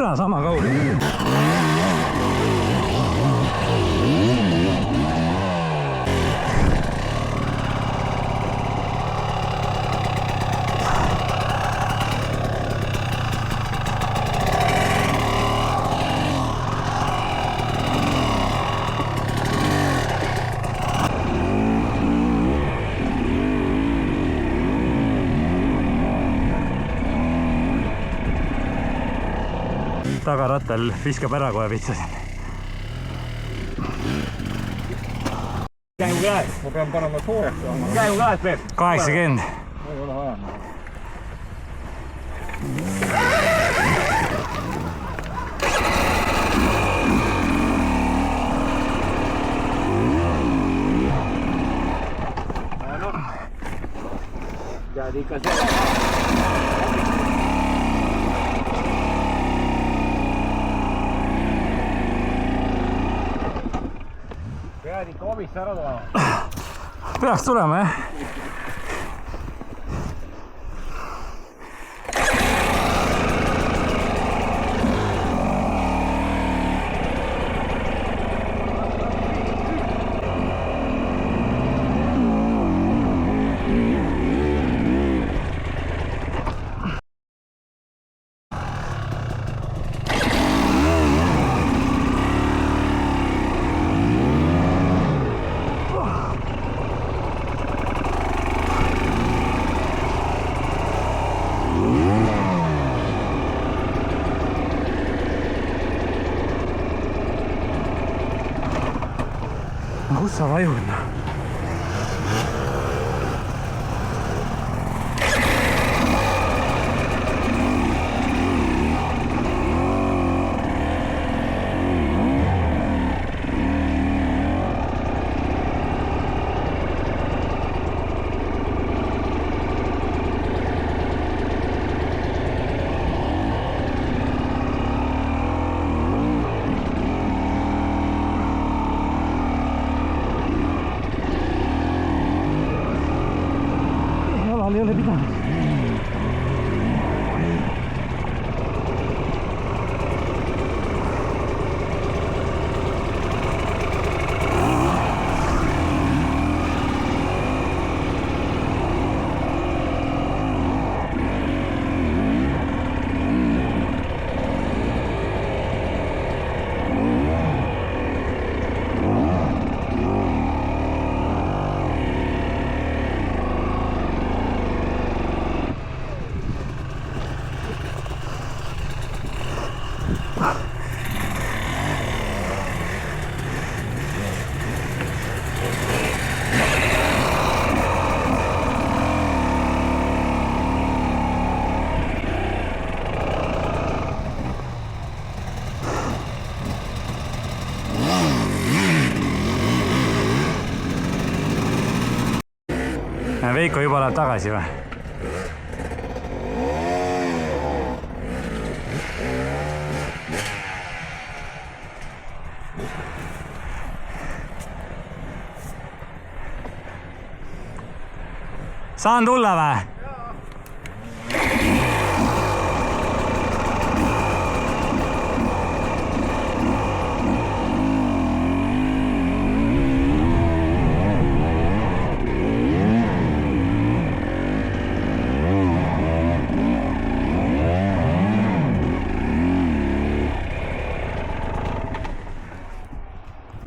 türa sama kaugel. Tagarattal viskab ära, kohe vitsasin. Käigu käed, ma pean panema soojaks saama. Käigu käed, Peep. 80. Ei ole vaja. Jääd ikka selle. Pead ikka omisse ära tulema. Peaks tulema, jah. Kus sa vajud? Ei ole pidanud. Veiko juba läheb tagasi või? Saan tulla või?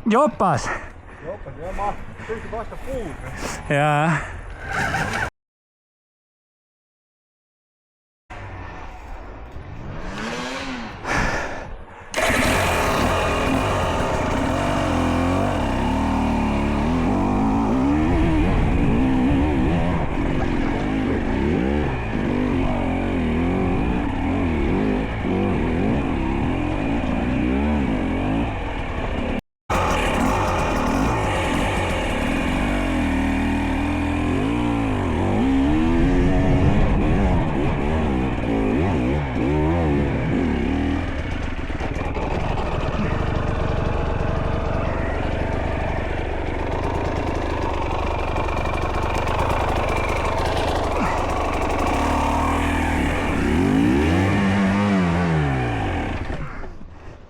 Joppas. Joppas, jah, ma tõesti vastu puud. Jaa.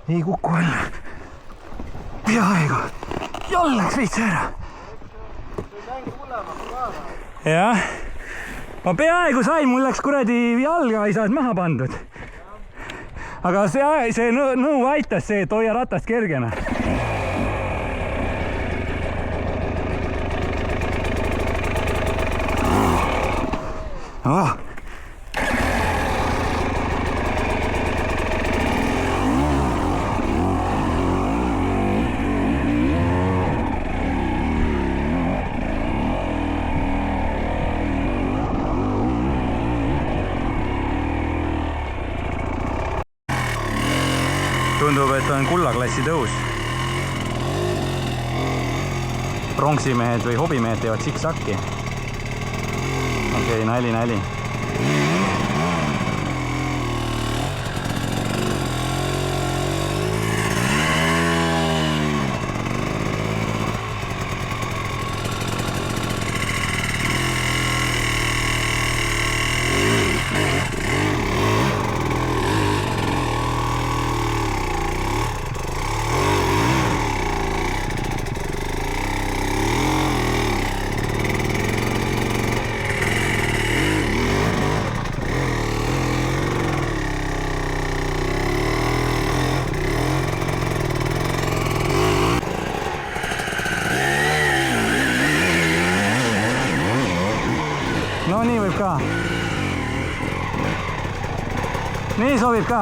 ei kuku alla. Peaaegu. Jalg läks veits ära. Jah. Ma peaaegu sain, mul läks kuradi jalga ei saanud maha pandud. Aga see nõu aitas see, et hoia ratast kergena. Oh. Tundub, et on kullaklassi tõus. Pronksimehed või hobimehed teevad siksakki. Okei, nali. No nii võib ka. Nii sobib ka.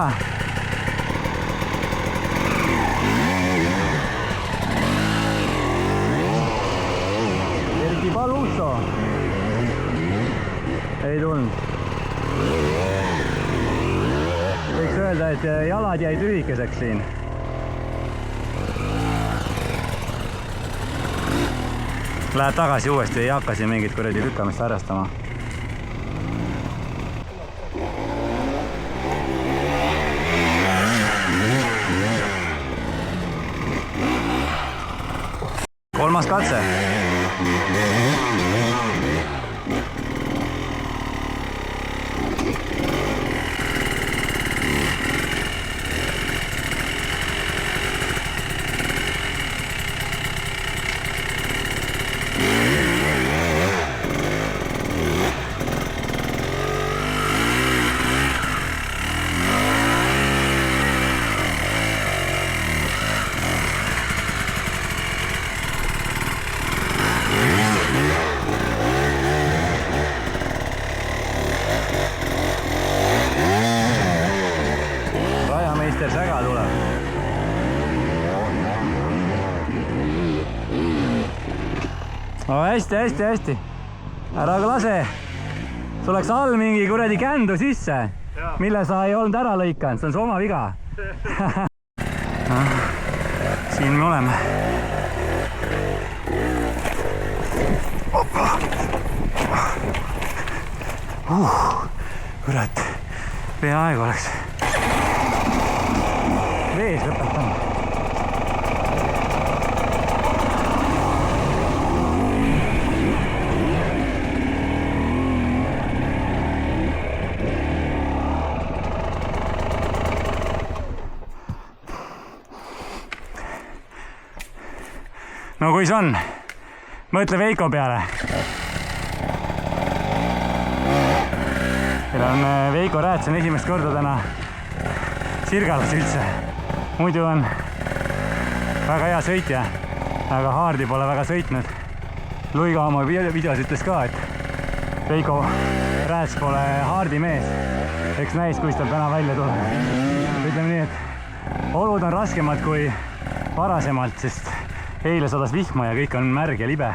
Erki Paluso. Ei tulnud. Võiks öelda, et jalad jäi tühikeseks siin. Lähed tagasi uuesti, ei hakka siin mingit kuradi lükkamist harrastama. Kolmas katse. Säga tuleb. No hästi. Ära ka lase. Sul oleks all mingi kuradi kändu sisse, mille sa ei olnud ära lõikanud. See on su oma viga. Siin me oleme. Kurat. Peaaegu oleks. Vees lõpetame. No kui see on, mõtle Veiko peale. Meil on Veiko Rääts on esimest korda täna Sirgalas üldse. Muidu on väga hea sõitja, aga Haardi pole väga sõitnud. Luiga oma videos ütles ka, et Veiko Rääts pole Haardi mees. Eks näis, kus tal täna välja tuleb. Ütleme nii, et olud on raskemad kui varasemalt, sest eile sadas vihma ja kõik on märg ja libe.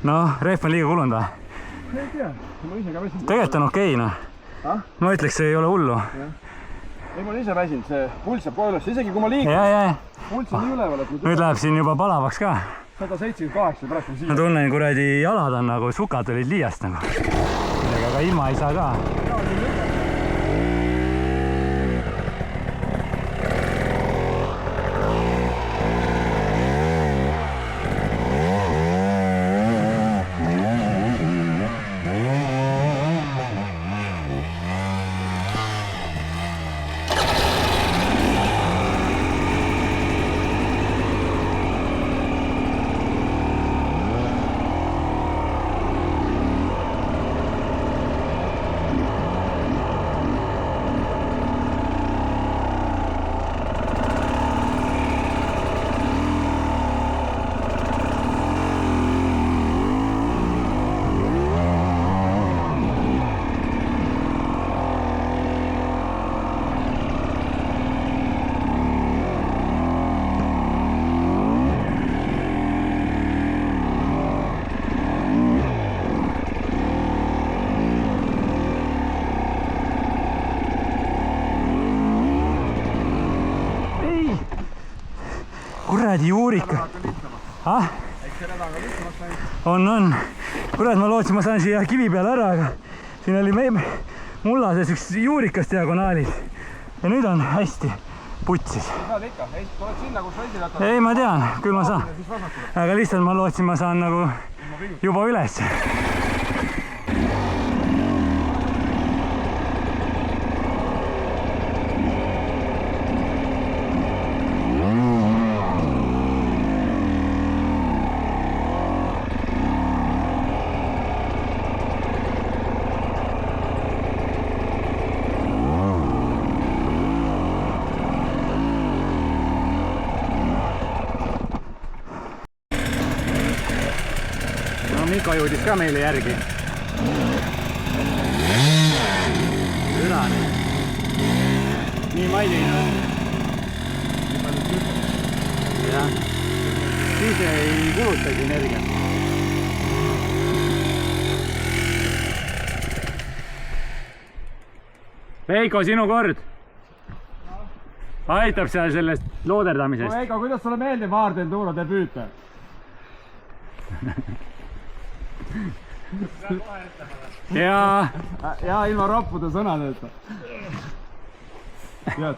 No, rehv on liiga kulunud või? Ei tea, ma ise ka väsinud. Tegelikult on okei, noh. Ma ütleks, see ei ole hullu. Ei, ma olen ise väsinud, see pulss saab kohe üles, isegi kui ma liigun. Ja. pulss on nii üleval, et nüüd läheb siin juba palavaks ka. 178 praegu siia. Ma tunnen, kuradi jalad on nagu sukad olid liiast nagu. Aga ilma ei saa ka. Kuradi juurika. On. Kurat, ma lootsin, ma saan siia kivi peale ära, aga siin oli mullases üks juurikas diagonaalis. Ja nüüd on hästi putsis. Saad ikka, tuled sinna, kus randiratta. Ei, ma tean, küll ma saan. Aga lihtsalt ma lootsin, ma saan nagu juba üles. Miko jõudis ka meile järgi. Ürane. Nii maidine on. Jah. Siis ei kulutagi energiat. Veiko, sinu kord. Aitab seal sellest looderdamisest. Veiko, kuidas sulle meeldib Hard Enduro debüüt? Ja ilma roppude sõnadeta. Tead,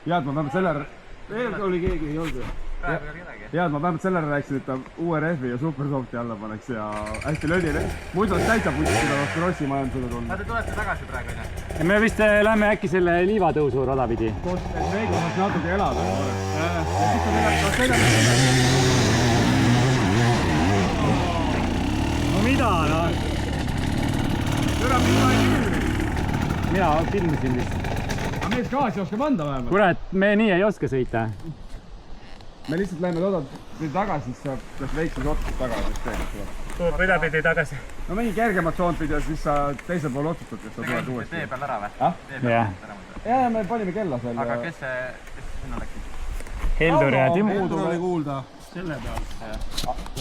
ma vähemalt selle... Veel oli keegi, ei olnud. Tead, ma vähemalt selle rääksin, et ta URF-i ja Supersofti alla paneks ja hästi löödile. Muidu oleks täitsa putsi seda vastu Rossi majandusele tulnud. Te tulete tagasi praegu, jah? Me vist lähme äkki selle liivatõusu rada pidi. Veiko saaks natuke elada. Mida, no? Türa, mina ei filmi. Mina filmisin vist. Aga mees gaasi oskab anda vähemalt. Kurat, me nii ei oska sõita. Me lihtsalt läheme toodad tagasi, siis saab kas väikses otsus tagasi. Mida pidi tagasi? No mingi kergemat soont pidi ja siis sa teisel pool otsustad, kes sa tuled uuesti. Tee peal ära või? Jah. Ja me panime kella seal. Aga kes sinna läks? Heldur ja Timo. Heldur oli kuulda. Selle peal.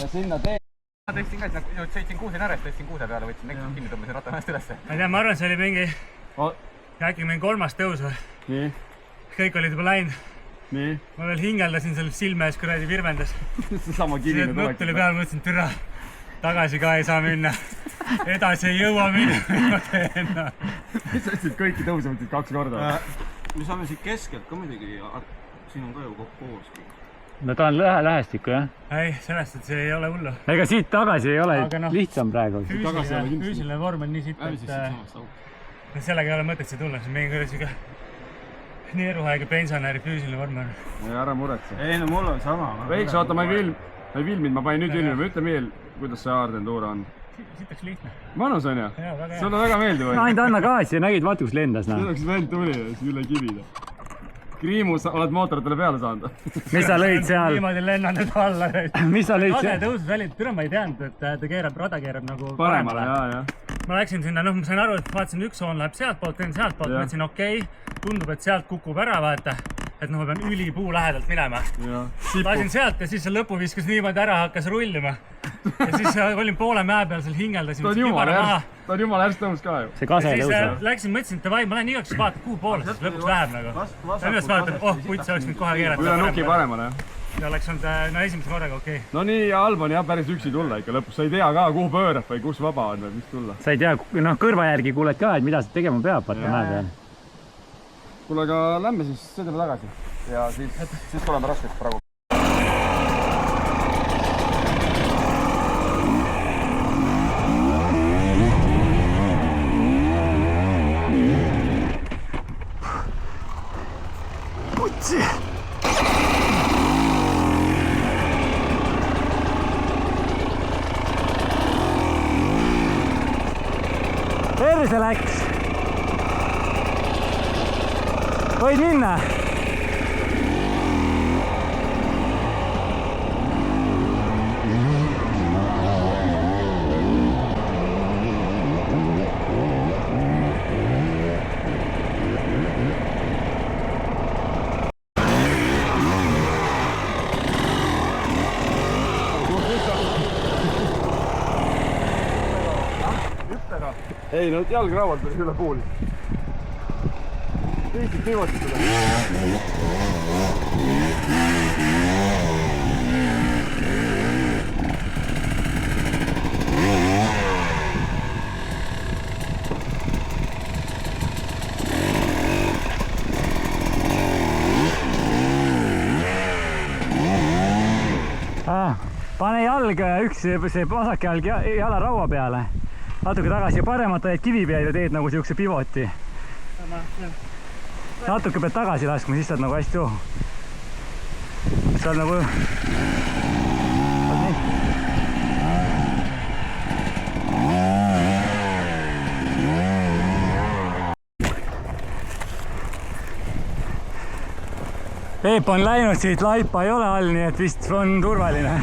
Ja sinna tee. Ma tõstin ka, sõitsin kuusi närest, tõstin kuuse peale, võtsin neksid kinni, tõmbasin ratta ennast ülesse. Ma ei tea, ma arvan, see oli mingi äkki mingi 3. tõus või? Nii. Kõik olid juba läinud. Nii. Ma veel hingeldasin seal silme ees, kuradi virvendas. Sama kivine tuleks. Nutt tuli peal, mõtlesin, türa, tagasi ka ei saa minna. Edasi ei jõua minna. Mis sa ütlesid, kõiki tõuse võtsid 2 korda? Me saame siit keskelt ka muidugi, siin on ka ju kokku koos. No ta on lähestikku, jah? Ei, sellest, et see ei ole hullu. Ega siit tagasi ei ole lihtsam praegu. Füüsiline vorm on nii siit, et sellega ei ole mõtet siia tulla, see on mingi siuke nii eruhaige pensionäri füüsiline vorm on. Ja ära muretse. Ei, no mul on sama. Veiks, oota, ma ei filminud, ma panin nüüd filmima. Ütle veel, kuidas see Hard Enduro on. Siit oleks lihtne. Manus on ju? Sulle väga meeldib või? Ainult anna gaasi ja nägid, vaata kus lendas. Selleks vend tuli ja siis üle kivida. Kriimus oled mootoritele peale saanud. Mis sa lõid seal? Niimoodi lennan nüüd alla. Mis sa lõid seal? Tõusus välja, türa ma ei teadnud, et ta keerab, rada keerab nagu paremale. Ja. Ma läksin sinna, ma sain aru, et vaatasin, üks soon läheb sealt poolt, teine sealt poolt, mõtlesin okei, tundub, et sealt kukub ära, vaata. et noh, ma pean ülipuu lähedalt minema. Lasin sealt ja siis see lõpu viskas niimoodi ära, hakkas rullima. Ja siis olin poole mäe peal seal hingeldasin. Ta on jumala ärst tõus ka ju. See kase tõus. Siis läksin, mõtlesin, et davai, ma lähen igaks vaatad kuhu poole, siis lõpuks läheb nagu. Ja nüüd vaatad, putt, see oleks mind kohe keerata. Üle nuki paremale. Ja oleks olnud esimese korraga okei. No nii halb on jah päris üksi tulla ikka lõpus. Sa ei tea ka, kuhu pöörab või kus vaba on või mis tulla. sa ei tea, kõrva järgi kuuled ka, et mida sa tegema peab, vaata mäe peal. Kuule, aga lämme siis sõidame tagasi ja siis tuleme raskeks praegu. Putsi! Perse läks! Võid minna? Ei, no jalgrauad tuli üle pooli. Viisid niimoodi seda. Pane jalg, see vasak jalg jala raua peale. Natuke tagasi ja paremat ajad kivi peal ja teed nagu siukse pivoti. Natuke pead tagasi laskma, siis saad nagu hästi ohu. Saad nagu... Peep on läinud siit, laipa ei ole all, nii et vist on turvaline.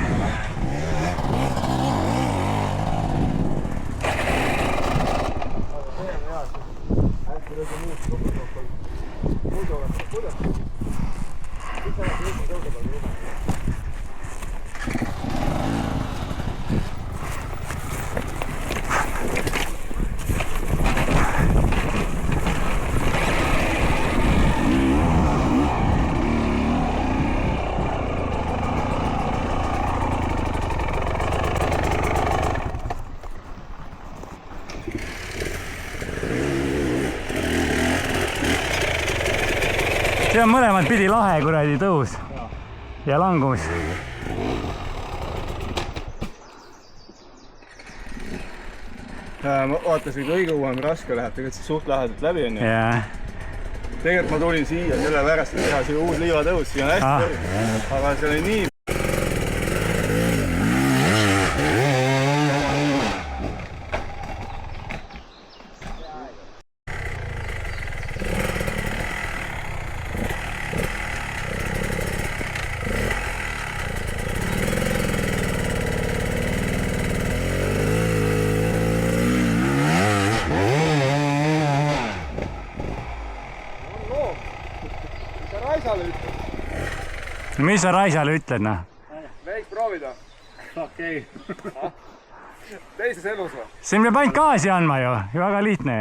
See on mõlemad pidi lahe kuradi tõus ja langus. Ma vaatasin, kui õige uuem raske läheb, tegelikult see suht lähedalt läbi on ju. Tegelikult ma tulin siia selle pärast, et teha see uus liivatõus, siia on hästi tõus. Aga see oli nii... Mis sa Raisale ütled, noh? Võiks proovida. Okei. Teises elus või? Siin peab ainult gaasi andma ju, väga lihtne.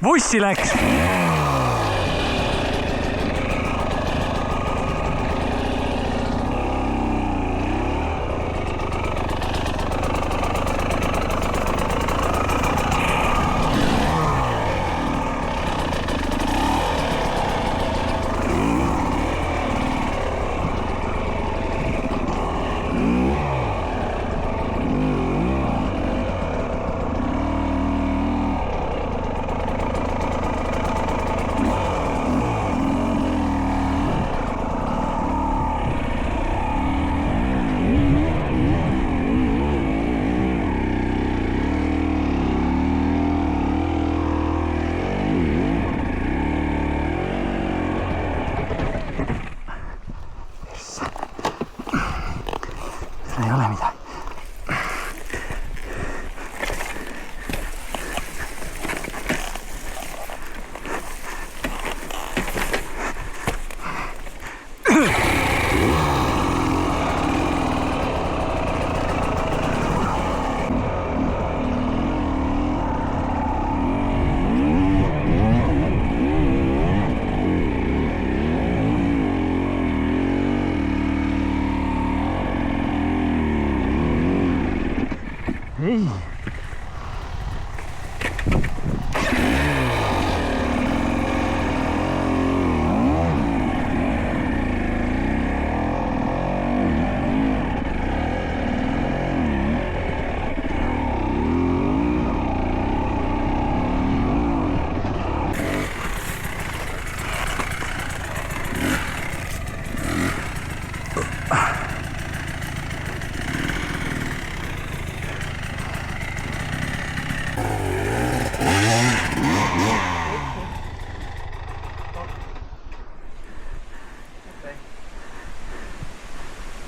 Vussi läks. Ei ole midagi. Ei.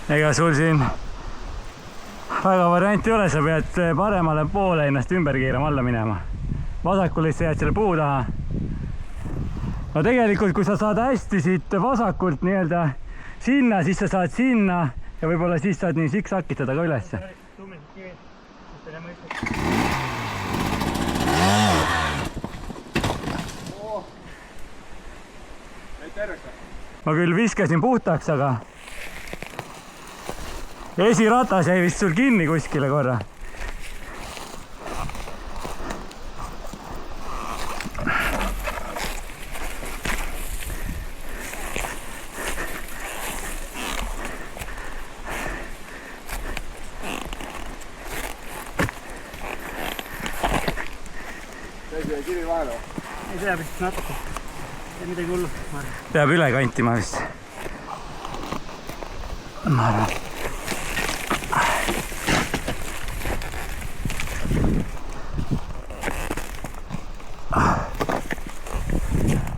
Ega sul siin väga varianti ei ole, sa pead paremale poole ennast ümber keerama, alla minema. Vasakul sa jääd selle puu taha. No tegelikult, kui sa saad hästi siit vasakult nii-öelda sinna, siis sa saad sinna ja võib-olla siis saad nii siksakitada ka ülesse. Ma küll viskasin puhtaks, aga esiratas jäi vist sul kinni kuskile korra. Käis kivi vahele? Ei tea vist natuke. Ei midagi hullu. Peab üle kantima vist. Ma arvan.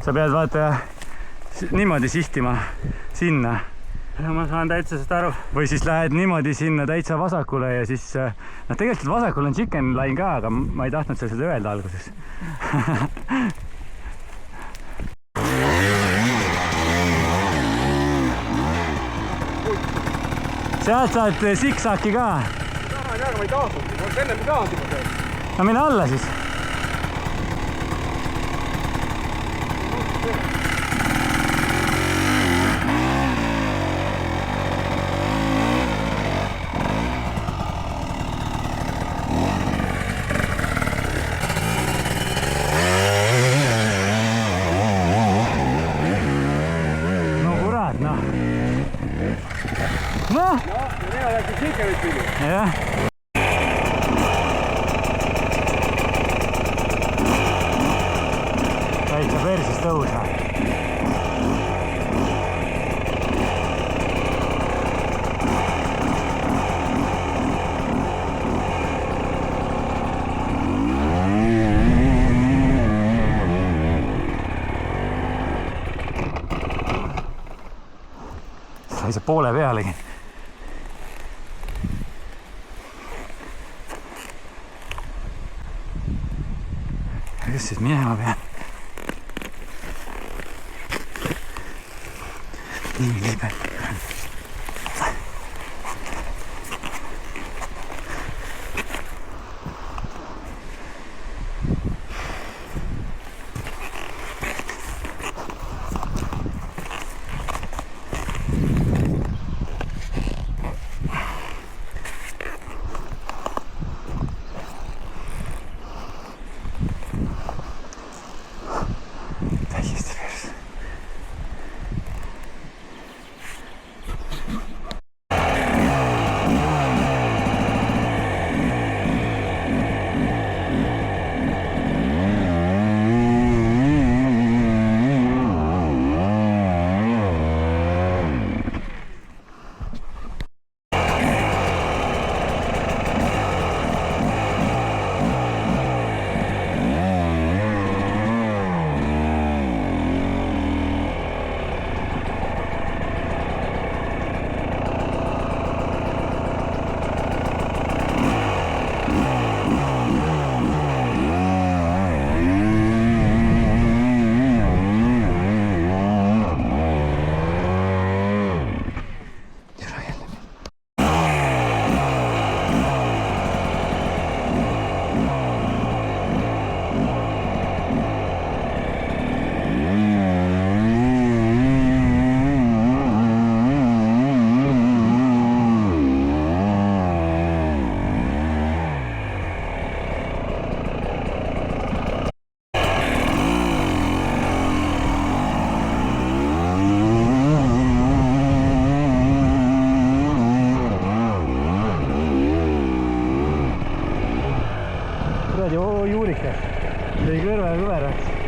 Sa pead vaata niimoodi sihtima sinna. Ma saan täitsa seda aru. Või siis lähed niimoodi sinna täitsa vasakule ja siis no tegelikult vasakul on chicken line ka, aga ma ei tahtnud seda öelda alguses. Sealt saad siksaki ka. Ma ei tahtnud, ma oleks ennem tahtnud. No mine alla siis. Noh, mina läksin chikenit pidi. Jah. Täitsa persis tõusa. Sai see poole pealegi. kus siis minema pean? nii libe. täiesti perse. kuradi juurikas lõi kõrva kõveraks.